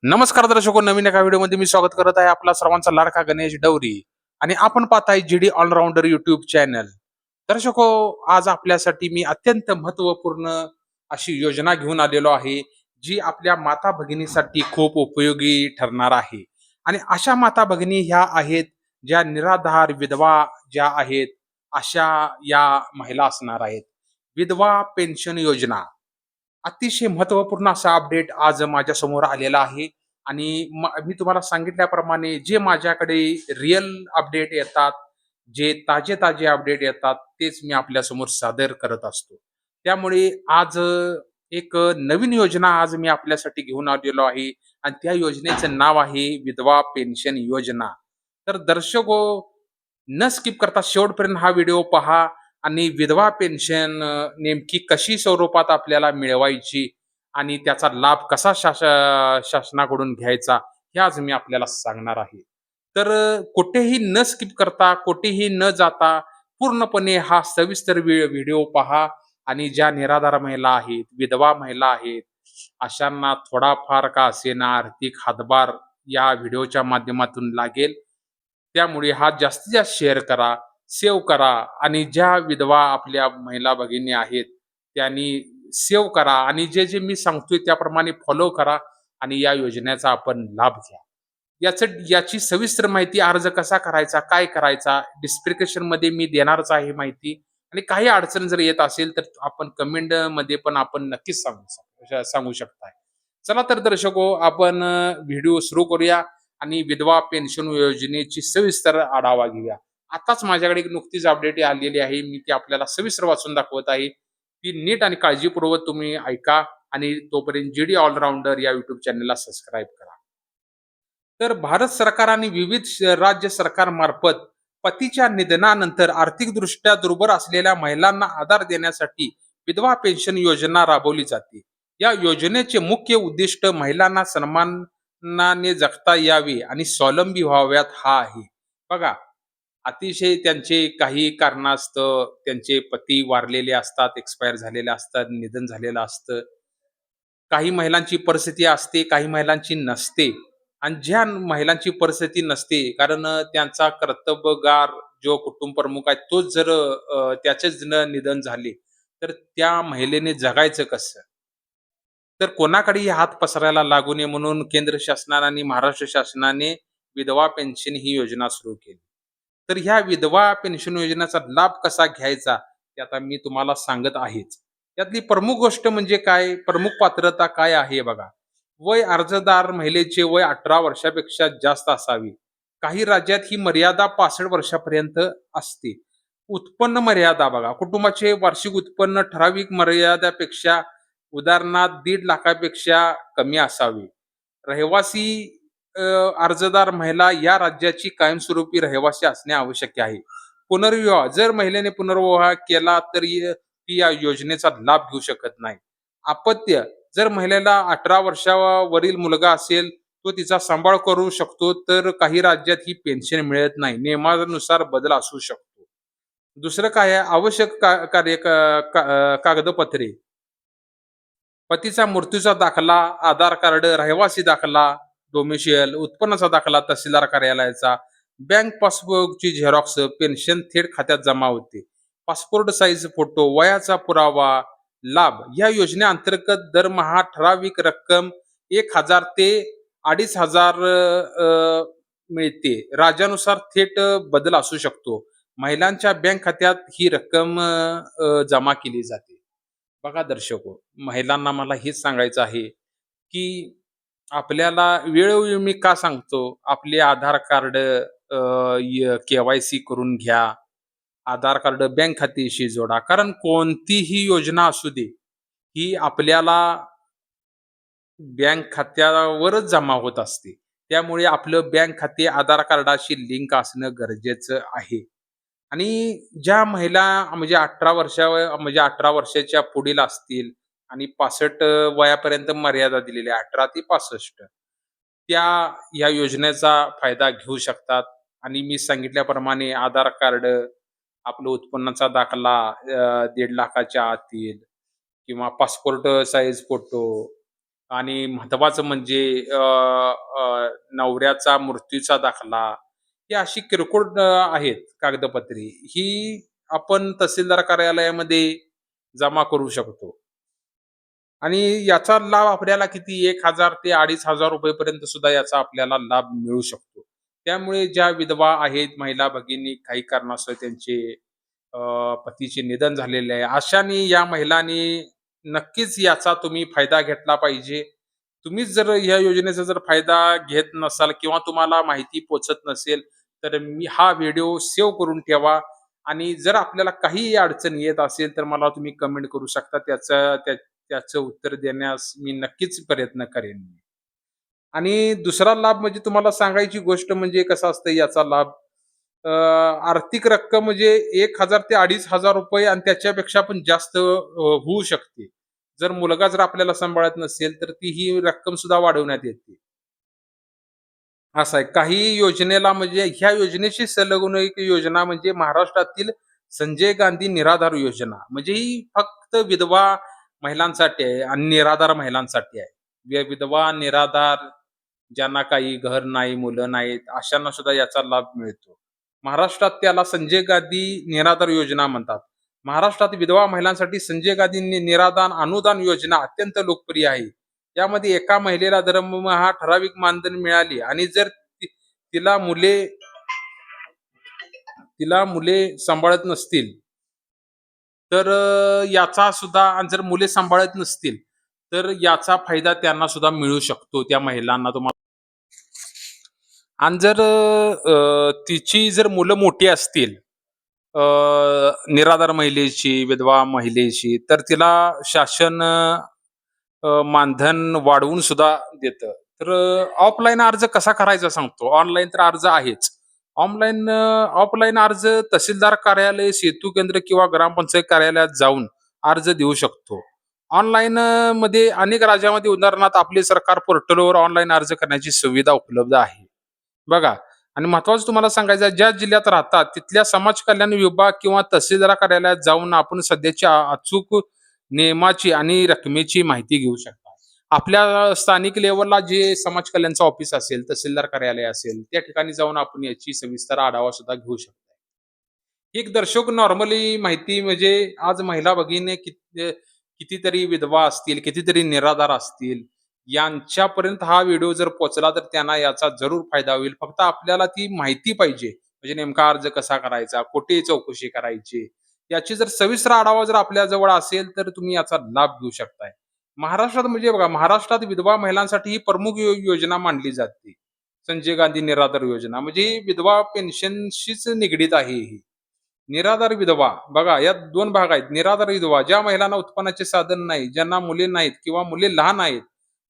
नमस्कार दर्शको, नवीन एका व्हिडिओमध्ये मी स्वागत करत आहे आपला सर्वांचा लाडका गणेश डवरी. आणि आपण पाहताय जीडी ऑलराऊंडर युट्यूब चॅनल. दर्शको, आज आपल्यासाठी मी अत्यंत महत्वपूर्ण अशी योजना घेऊन आलेलो आहे, जी आपल्या माता भगिनीसाठी खूप उपयोगी ठरणार आहे. आणि अशा माता भगिनी ह्या आहेत, ज्या निराधार विधवा ज्या आहेत, अशा या महिला असणार आहेत. विधवा पेन्शन योजना अतिशय महत्त्वपूर्ण असा अपडेट आज माझ्यासमोर आलेला आहे. आणि मी तुम्हाला सांगितल्याप्रमाणे जे माझ्याकडे रिअल अपडेट येतात, जे ताजे-ताजे अपडेट येतात, तेच मी आपल्यासमोर सादर करत असतो. त्यामुळे आज एक नवीन योजना आज मी आपल्यासाठी घेऊन आलेलो आहे आणि त्या योजनेचं नाव आहे विधवा पेन्शन योजना. तर दर्शको, न स्किप करता शेवटपर्यंत हा व्हिडिओ पहा आणि विधवा पेन्शन नेमकी कशी स्वरूपात आपल्याला मिळवायची आणि त्याचा लाभ कसा शासनाकडून घ्यायचा, हे आज मी आपल्याला सांगणार आहे. तर कुठेही न स्किप करता, कुठेही न जाता पूर्णपणे हा सविस्तर व्हिडिओ पहा. आणि ज्या निराधार महिला आहेत, विधवा महिला आहेत, अशांना थोडाफार का असेना आर्थिक हातभार या व्हिडिओच्या माध्यमातून लागेल. त्यामुळे हा जास्तीत जास्त शेअर करा, सेव्ह करा आणि ज्या विधवा आपल्या महिला भगिनी आहेत, त्यांनी सेव्ह करा आणि जे जे मी सांगतोय त्याप्रमाणे फॉलो करा आणि या योजनेचा आपण लाभ घ्या. याची सविस्तर माहिती, अर्ज कसा करायचा, काय करायचा, डिस्क्रिप्शनमध्ये मी देणारच आहे माहिती. आणि काही अडचण जर येत असेल तर आपण कमेंटमध्ये पण आपण नक्कीच सांगू शकताय. चला तर दर्शको, आपण व्हिडिओ सुरू करूया आणि विधवा पेन्शन योजनेची सविस्तर आढावा घेऊया. आताच माझ्याकडे एक नुकतीच अपडेट आलेली आहे. मी ती आपल्याला सविस्तर वाचून दाखवत आहे. ती नीट आणि काळजीपूर्वक तुम्ही ऐका आणि तोपर्यंत जीडी ऑलराऊंडर या युट्यूब चॅनलला सबस्क्राईब करा. तर भारत सरकार आणि विविध राज्य सरकारमार्फत पतीच्या निधनानंतर आर्थिकदृष्ट्या दुर्बल असलेल्या महिलांना आधार देण्यासाठी विधवा पेन्शन योजना राबवली जाते. या योजनेचे मुख्य उद्दिष्ट महिलांना सन्मानाने जगता यावे आणि स्वावलंबी व्हाव्यात हा आहे. बघा, अतिशय त्यांचे काही कारणास्तव त्यांचे पती वारलेले असतात, एक्सपायर झालेले असतात, निधन झालेलं असतं. काही महिलांची परिस्थिती असते, काही महिलांची नसते. आणि ज्या महिलांची परिस्थिती नसते, कारण त्यांचा कर्तव्यगार जो कुटुंब प्रमुख आहे, तोच जर त्याचेच निधन झाले, तर त्या महिलेने जगायचं कसं? तर कोणाकडेही हात पसरायला लागू नये म्हणून केंद्र शासनाने आणि महाराष्ट्र शासनाने विधवा पेन्शन ही योजना सुरू केली. तर ह्या विधवा पेन्शन योजनेचा लाभ कसा घ्यायचा, ते आता मी तुम्हाला सांगत आहेच. यातली प्रमुख गोष्ट म्हणजे काय, प्रमुख पात्रता काय आहे बघा. वय, अर्जदार महिलेचे वय 18 वर्षापेक्षा जास्त असावे. काही राज्यात ही मर्यादा 65 वर्षापर्यंत असते. उत्पन्न मर्यादा बघा, कुटुंबाचे वार्षिक उत्पन्न ठराविक मर्यादेपेक्षा, उदाहरणार्थ 1.5 लाखापेक्षा कमी असावे. रहिवासी अ, अर्जदार महिला या राज्याची कायमस्वरूपी रहिवासी असणे आवश्यक आहे. पुनर्विवाह, जर महिलेने पुनर्विवाह केला तर ती या योजनेचा लाभ घेऊ शकत नाही. अपत्य, जर महिलेला 18 वर्षावरील मुलगा असेल, तो तिचा सांभाळ करू शकतो, तर काही राज्यात ही पेन्शन मिळत नाही. नियमानुसार बदल असू शकतो. दुसरं काय आहे, आवश्यक कागदपत्रे. पतीचा मृत्यूचा दाखला, आधार कार्ड, रहिवासी दाखला, डोमिशियल, उत्पन्नाचा दाखला तहसीलदार कार्यालयाचा, बँक पासबुकची झेरॉक्स, पेन्शन थेट खात्यात जमा होते. पासपोर्ट साईज फोटो, वयाचा पुरावा. लाभ, या योजनेअंतर्गत दरमहा ठराविक रक्कम 1,000 ते 2,500 मिळते. राज्यानुसार थेट बदल असू शकतो. महिलांच्या बँक खात्यात ही रक्कम जमा केली जाते. बघा दर्शको, महिलांना मला हेच सांगायचं आहे, की आपल्याला वेळोवेळी मी का सांगतो, आपले आधार कार्ड के-वाय-सी करून घ्या. आधार कार्ड बँक खात्याशी जोडा. कारण कोणतीही योजना असू दे, ही आपल्याला बँक खात्यावरच जमा होत असते. त्यामुळे आपलं बँक खाते आधार कार्डाशी लिंक असणं गरजेचं आहे. आणि ज्या महिला म्हणजे 18 वर्षाच्या पुढील असतील आणि 65 वयापर्यंत मर्यादा दिलेली आहे, 18 ते 65, त्या या योजनेचा फायदा घेऊ शकतात. आणि मी सांगितल्याप्रमाणे आधार कार्ड, आपलं उत्पन्नाचा दाखला 1.5 लाखाच्या आतील, किंवा पासपोर्ट साइज फोटो, आणि महत्वाचं म्हणजे अ, अ, नवऱ्याचा मृत्यूचा दाखला, ही अशी किरकोळ आहेत कागदपत्रे. ही आपण तहसीलदार कार्यालयामध्ये जमा करू शकतो. आणि याचा लाभ आपल्याला किती 1,000 ते ₹2,500 पर्यंत सुद्धा याचा आपल्याला लाभ मिळू शकतो. त्यामुळे ज्या विधवा आहेत, महिला भगिनी काही कारणास्तव त्यांचे अ, पतीचे निधन झालेले आहे. अशांनी या महिलांनी नक्कीच याचा तुम्ही फायदा घेतला पाहिजे. तुम्हीच जर ह्या योजनेचा जर फायदा घेत नसाल किंवा तुम्हाला माहिती पोहोचत नसेल, तर मी हा व्हिडिओ सेव्ह करून ठेवा आणि जर आपल्याला काहीही अडचण येत असेल, तर मला तुम्ही कमेंट करू शकता. त्याचं उत्तर देण्यास मी नक्कीच प्रयत्न करेन. आणि दुसरा लाभ म्हणजे तुम्हाला सांगायची गोष्ट म्हणजे कसं असतं याचा लाभ अ, आर्थिक रक्कम म्हणजे 1,000 ते ₹2,500 आणि त्याच्यापेक्षा पण जास्त होऊ शकते. जर आपल्याला सांभाळत नसेल, तर ती ही रक्कम सुद्धा वाढवण्यात येते. असं आहे. काही योजनेला म्हणजे ह्या योजनेशी संलग्न एक योजना म्हणजे महाराष्ट्रातील संजय गांधी निराधार योजना. म्हणजे ही फक्त विधवा महिलांसाठी आहे आणि निराधार महिलांसाठी आहे. विधवा, निराधार, ज्यांना काही घर नाही, मुलं नाहीत, अशांना सुद्धा याचा लाभ मिळतो. महाराष्ट्रात त्याला संजय गांधी निराधार योजना म्हणतात. महाराष्ट्रात विधवा महिलांसाठी संजय गांधी निराधार अनुदान योजना अत्यंत लोकप्रिय आहे. यामध्ये एका महिलेला दरमहा ठराविक मानधन मिळाली आणि जर तिला मुले सांभाळत नसतील, तर याचा सुद्धा आणि जर मुले सांभाळत नसतील, तर याचा फायदा त्यांना सुद्धा मिळू शकतो त्या महिलांना. आणि जर तिची जर मुलं मोठी असतील, अ, निराधार महिलेची, विधवा महिलेची, तर तिला शासन मानधन वाढवून सुद्धा देतं. तर ऑफलाईन अर्ज कसा करायचा सांगतो. ऑनलाईन तर अर्ज आहेच. ऑफलाईन अर्ज तहसीलदार कार्यालय, सेतू केंद्र किंवा ग्रामपंचायत कार्यालयात जाऊन अर्ज देऊ शकतो. ऑनलाईन मध्ये अनेक राज्यामध्ये उदाहरणार्थ आपले सरकार पोर्टलवर ऑनलाईन अर्ज करण्याची सुविधा उपलब्ध आहे. बघा आणि महत्वाचं तुम्हाला सांगायचं आहे, ज्या जिल्ह्यात राहतात तिथल्या समाज कल्याण विभाग किंवा तहसीलदार कार्यालयात जाऊन आपण सध्याच्या अचूक नियमाची आणि रकमेची माहिती घेऊ शकता. आपल्या स्थानिक लेवलला जे समाज कल्याणचं ऑफिस असेल, तहसीलदार कार्यालय असेल, त्या ठिकाणी जाऊन आपण याची सविस्तर आढावा सुद्धा घेऊ शकतो. एक दर्शक नॉर्मली माहिती म्हणजे आज महिला भगिनी कितीतरी विधवा असतील, कितीतरी निराधार असतील, यांच्यापर्यंत हा व्हिडिओ जर पोहोचला तर त्यांना याचा जरूर फायदा होईल. फक्त आपल्याला ती माहिती पाहिजे. म्हणजे नेमका अर्ज कसा करायचा, कुठे चौकशी करायची, याची जर सविस्तर आढावा जर आपल्या जवळ असेल, तर तुम्ही याचा लाभ घेऊ शकताय. महाराष्ट्रात म्हणजे बघा, महाराष्ट्रात विधवा महिलांसाठी ही प्रमुख योजना मानली जाते. संजय गांधी निराधार योजना म्हणजे ही विधवा पेन्शनशीच निगडीत आहे ही. निराधार विधवा बघा यात 2 भाग आहेत. निराधार विधवा ज्या महिलांना उत्पन्नाचे साधन नाही, ज्यांना मुले नाहीत किंवा मुले लहान आहेत,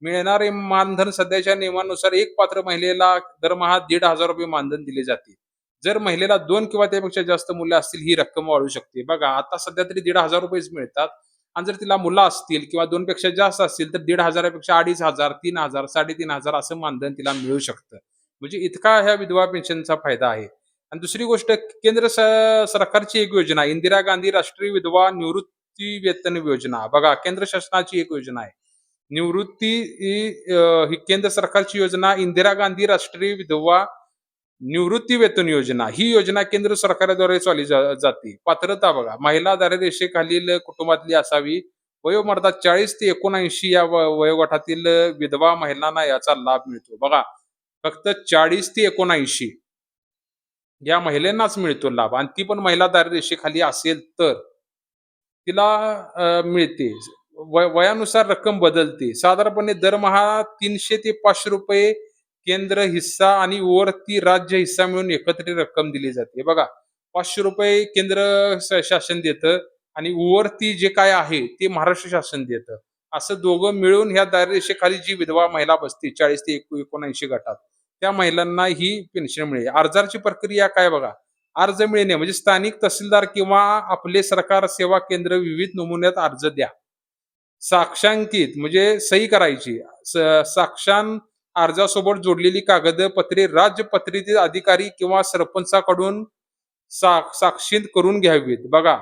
मिळणारे मानधन सध्याच्या नियमानुसार एक पात्र महिलेला दरमहा ₹1,500 मानधन दिले जाते. जर महिलेला 2 किंवा त्यापेक्षा जास्त मुले असतील ही रक्कम वाढू शकते. बघा आता सध्या तरी ₹1,500 मिळतात आणि जर तिला मुलं असतील किंवा 2 पेक्षा जास्त असतील तर 1,500 पेक्षा 2,500, 3,000, 3,500 असं मानधन तिला मिळू शकतं. म्हणजे इतका ह्या विधवा पेन्शनचा फायदा आहे. आणि दुसरी गोष्ट केंद्र सरकारची एक योजना इंदिरा गांधी राष्ट्रीय विधवा निवृत्ती वेतन योजना. बघा केंद्र शासनाची एक योजना आहे. निवृत्ती ही केंद्र सरकारची योजना इंदिरा गांधी राष्ट्रीय विधवा निवृत्ती वेतन योजना. ही योजना केंद्र सरकारद्वारे चालवली जाते. पात्रता बघा, महिला दारिद्र्यरेषेखालील कुटुंबातली असावी. वयोमर्यादा 40 ते 79 या वयोगटातील विधवा महिलांना याचा लाभ मिळतो. बघा, फक्त 40 ते 79 या महिलांनाच मिळतो लाभ आणि ती पण महिला दारिद्र्यरेषेखाली असेल तर तिला मिळते. वयानुसार रक्कम बदलते. साधारणपणे दरमहा 300 ते ₹500 केंद्र हिस्सा आणि वरती राज्य हिस्सा मिळून एकत्रित रक्कम दिली जाते. बघा ₹500 केंद्र शासन देतं आणि वरती जे काय आहे ते महाराष्ट्र शासन देतं. असं दोघं मिळून ह्या दारिद्र्यरेषेखाली जी विधवा महिला बसते 40 ते 79 गटात, त्या महिलांना ही पेन्शन मिळेल. अर्जाची प्रक्रिया काय बघा, अर्ज मिळणे म्हणजे स्थानिक तहसीलदार किंवा आपले सरकार सेवा केंद्र विविध नमुन्यात अर्ज द्या. साक्षांकित म्हणजे सही करायची. साक्षांत अर्जासोबत जोडलेली कागदपत्रे राजपत्रित अधिकारी किंवा सरपंचाकडून साक्षीत करून घ्यावीत. बघा,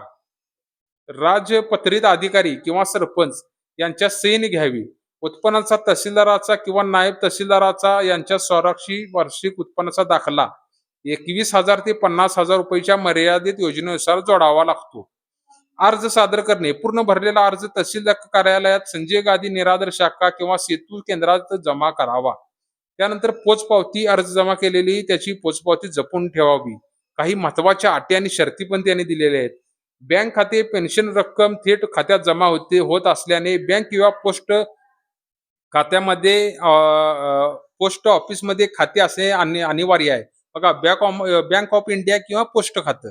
राजपत्रित अधिकारी किंवा सरपंच यांच्या सहीने घ्यावी. उत्पन्नाचा तहसीलदाराचा किंवा नायब तहसीलदाराचा यांच्या स्वाक्षरी वार्षिक उत्पन्नाचा दाखला 21,000 ते 50,000 रुपयाच्या मर्यादित योजनेनुसार जोडावा लागतो. अर्ज सादर करणे. पूर्ण भरलेला अर्ज तहसील कार्यालयात संजय गांधी निराधार शाखा किंवा सेतू केंद्रात जमा करावा. त्यानंतर पोचपावती अर्ज जमा केलेली त्याची पोचपावती जपून ठेवावी. काही महत्वाच्या अटी आणि शर्ती पण त्यांनी दिलेल्या आहेत. बँक खाते पेन्शन रक्कम थेट खात्यात जमा होत असल्याने बँक किंवा पोस्ट खात्यामध्ये पोस्ट ऑफिसमध्ये खाते असणे अनिवार्य आहे. बघा बँक ऑफ इंडिया किंवा पोस्ट खातं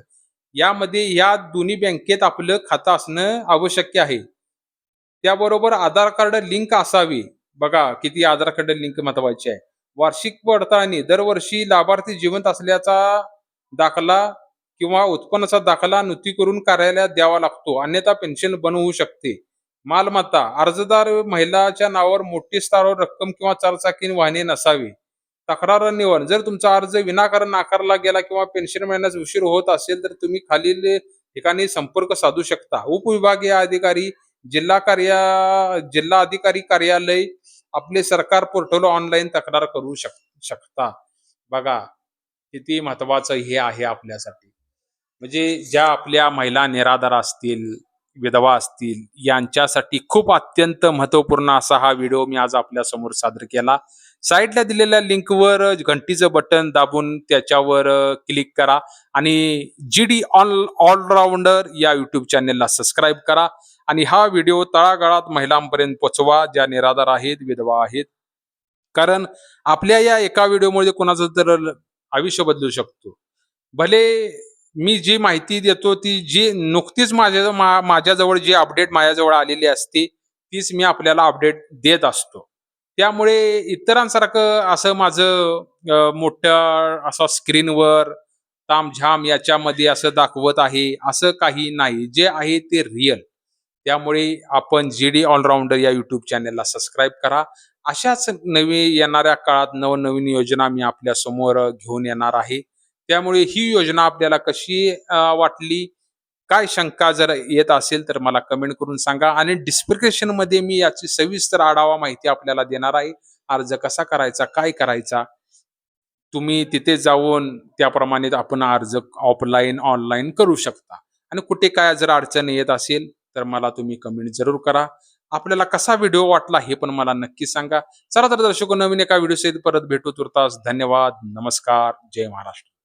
यामध्ये या दोन्ही बँकेत आपलं खातं असणं आवश्यक आहे. त्याबरोबर आधार कार्ड लिंक असावी. बघा किती आधार कार्ड लिंक महत्वाची आहे. वार्षिक पडताळणी दरवर्षी लाभार्थी जिवंत असल्याचा दाखला किंवा उत्पन्नाचा दाखला नोंदणी करून कार्यालयात द्यावा लागतो, अन्यथा पेन्शन बंद होऊ शकते. मालमत्ता अर्जदार महिलाच्या नावावर मोठी स्तरावर रक्कम किंवा चारचाकी वाहने नसावी. तक्रार निवारण जर तुमचा अर्ज विनाकारण नाकारला गेला किंवा पेन्शन मिळण्यास उशीर होत असेल तर तुम्ही खालील ठिकाणी संपर्क साधू शकता. उपविभागीय अधिकारी, जिल्हा अधिकारी कार्यालय, आपले सरकार पोर्टल ऑनलाईन तक्रार करू शकता. बघा किती महत्वाचं हे आहे आपल्यासाठी. म्हणजे ज्या आपल्या महिला निराधार असतील, विधवा असतील यांच्यासाठी खूप अत्यंत महत्वपूर्ण असा हा व्हिडिओ मी आज आपल्या समोर सादर केला. साईडला दिलेल्या लिंकवर घंटीचं बटन दाबून त्याच्यावर क्लिक करा आणि GD ऑलराऊंडर या युट्यूब चॅनेलला सबस्क्राईब करा आणि हा व्हिडिओ तळागाळात महिलांपर्यंत पोहोचवा ज्या निराधार आहेत, विधवा आहेत. कारण आपल्या या एका व्हिडिओमुळे कोणाचं तर आयुष्य बदलू शकतो. भले मी जी माहिती देतो ती जी नुकतीच माझ्याजवळ जी अपडेट माझ्याजवळ आलेली असते तीच मी आपल्याला अपडेट देत असतो. त्यामुळे इतरांसारखं असं माझं मोठं असं स्क्रीनवर तामझाम याच्यामध्ये असं दाखवत आहे असं काही नाही. जे आहे ते रिअल. त्यामुळे आपण GD ऑलराऊंडर या युट्यूब चॅनेलला सबस्क्राईब करा. अशाच येणाऱ्या काळात नवनवीन योजना मी आपल्या समोर घेऊन येणार आहे. त्यामुळे ही योजना आपल्याला कशी वाटली, काय शंका जर येत असेल तर मला कमेंट करून सांगा आणि डिस्क्रिप्शन मध्ये मी याची सविस्तर आढावा माहिती आपल्याला देणार आहे. अर्ज कसा करायचा, काय करायचा, तुम्ही तिथे जाऊन त्याप्रमाणे आपण अर्ज ऑफलाईन ऑनलाईन करू शकता. आणि कुठे काय जर अडचण येत असेल तर मला तुम्ही कमेंट जरूर करा. आपल्याला कसा व्हिडिओ वाटला हे पण मला नक्की सांगा. चला तर दर्शको, नवीन एका व्हिडिओ परत भेटू. तुर्तास धन्यवाद. नमस्कार. जय महाराष्ट्र.